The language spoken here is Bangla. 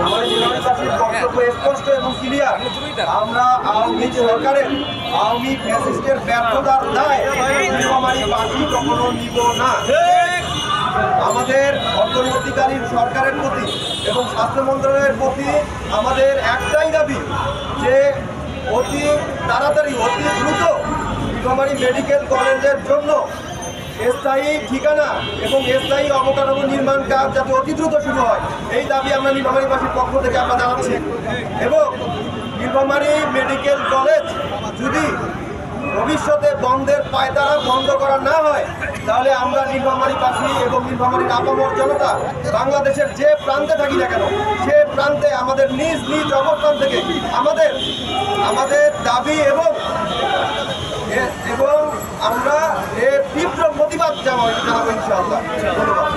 আমাদের নীলফামারীবাসীর বক্তব্য স্পষ্ট এবং ক্লিয়ার। আমরা আওয়ামী সরকারের আওয়ামী ফ্যাসিস্টের ব্যর্থতার দায় নীলফামারীবাসী কখনো নিব না। আমাদের অন্তর্বর্তীকালীন সরকারের প্রতি এবং স্বাস্থ্য মন্ত্রণালয়ের প্রতি আমাদের একটাই দাবি যে অতি তাড়াতাড়ি অতি দ্রুত নীলফামারী মেডিকেল কলেজের জন্য স্থায়ী ঠিকানা এবং স্থায়ী অবকাঠামো নির্মাণ কাজ যাতে অতি দ্রুত শুরু হয়, এই দাবি আমরা নীলফামারীবাসীর পক্ষ থেকে আমরা জানাচ্ছি। এবং নীলফামারী মেডিকেল কলেজ যদি ভবিষ্যতে বন্ধের পায়তারা বন্ধ করা না হয়, তাহলে আমরা নীলফামারীবাসী এবং নীলফামারীর আপামর জনতা বাংলাদেশের যে প্রান্তে থাকি না কেন, সে প্রান্তে আমাদের নিজ নিজ অবস্থান থেকে আমাদের দাবি এবং আমরা তীব্র প্রতিবাদ জানাবো ইনশাআল্লাহ। ধন্যবাদ।